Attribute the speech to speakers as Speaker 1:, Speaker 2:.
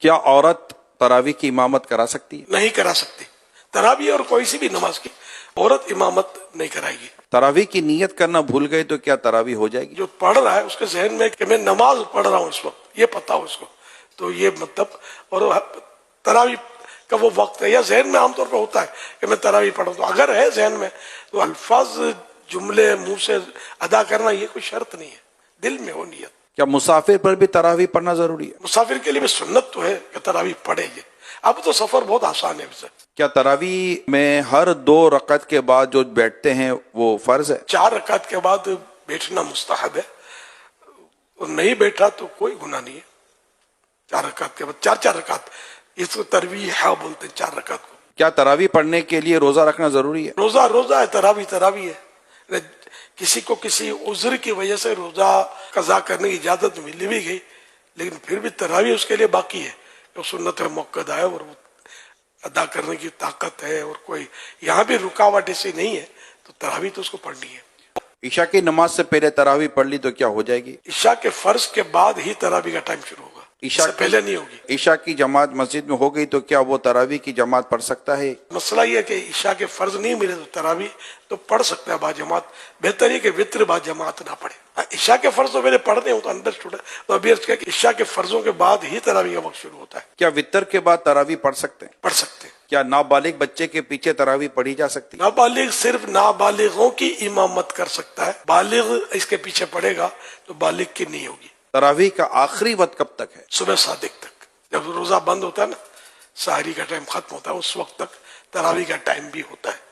Speaker 1: کیا عورت تراویح کی امامت کرا سکتی ہے؟
Speaker 2: نہیں کرا سکتی. تراویح اور کوئی سی بھی نماز کی عورت امامت نہیں کرائے گی.
Speaker 1: تراویح کی نیت کرنا بھول گئے تو کیا تراویح ہو جائے گی؟
Speaker 2: جو پڑھ رہا ہے اس کے ذہن میں کہ میں نماز پڑھ رہا ہوں اس وقت، یہ پتہ ہو اس کو، تو یہ مطلب، اور تراویح کا وہ وقت ہے یا ذہن میں عام طور پہ ہوتا ہے کہ میں تراویح پڑھوں، تو اگر ہے ذہن میں تو الفاظ جملے منہ سے ادا کرنا یہ کوئی شرط نہیں ہے، دل میں ہو نیت.
Speaker 1: کیا مسافر پر بھی تراویح پڑھنا ضروری ہے؟
Speaker 2: مسافر کے لیے بھی سنت تو ہے کہ تراویح پڑھے گی. اب تو سفر بہت آسان ہے اسے.
Speaker 1: کیا تراویح میں ہر 2 رکعت کے بعد جو بیٹھتے ہیں وہ فرض ہے؟
Speaker 2: 4 رکعت کے بعد بیٹھنا مستحب ہے، اور نہیں بیٹھا تو کوئی گناہ نہیں ہے. 4 رکعت کے بعد 4 رکعت، اس کو ترویح بولتے ہیں 4 رکعت کو.
Speaker 1: کیا تراویح پڑھنے کے لیے روزہ رکھنا ضروری ہے؟
Speaker 2: روزہ ہے، تراویح ہے. کسی کو کسی عذر کی وجہ سے روزہ قضا کرنے کی اجازت مل بھی گئی، لیکن پھر بھی تراویح اس کے لیے باقی ہے. جو سنت موقع ہے اور وہ ادا کرنے کی طاقت ہے، اور کوئی یہاں بھی رکاوٹ ایسی نہیں ہے، تو تراویح تو اس کو پڑھنی ہے.
Speaker 1: عشاء کی نماز سے پہلے تراویح پڑھ لی تو کیا ہو جائے گی؟
Speaker 2: عشاء کے فرض کے بعد ہی تراویح کا ٹائم شروع ہوگا، اس سے پہلے نہیں ہوگی.
Speaker 1: عشاء کی جماعت مسجد میں ہو گئی تو کیا وہ تراویح کی جماعت پڑھ سکتا ہے؟
Speaker 2: مسئلہ یہ ہے کہ عشاء کے فرض نہیں ملے تو تراویح تو پڑھ سکتا ہے با جماعت. بہتر یہ کہ وطر با جماعت نہ پڑھے. عشاء کے فرض تو میرے پڑھنے ہوں تو انڈرسٹوڈ ہے، تو ابھی عرض کیا کہ عشاء کے فرضوں کے بعد ہی تراویح کا وقت شروع ہوتا ہے.
Speaker 1: کیا وطر کے بعد تراویح پڑھ سکتے ہیں؟
Speaker 2: پڑھ سکتے ہیں.
Speaker 1: کیا نابالغ بچے کے پیچھے تراویح پڑھی جا سکتی ہے؟
Speaker 2: نابالغ صرف نابالغوں کی امامت کر سکتا ہے، بالغ اس کے پیچھے پڑھے گا تو بالغ کی نہیں ہوگی.
Speaker 1: تراویح کا آخری وقت کب تک ہے؟
Speaker 2: صبح صادق تک، جب روزہ بند ہوتا ہے نا، سحری کا ٹائم ختم ہوتا ہے، اس وقت تک تراویح کا ٹائم بھی ہوتا ہے.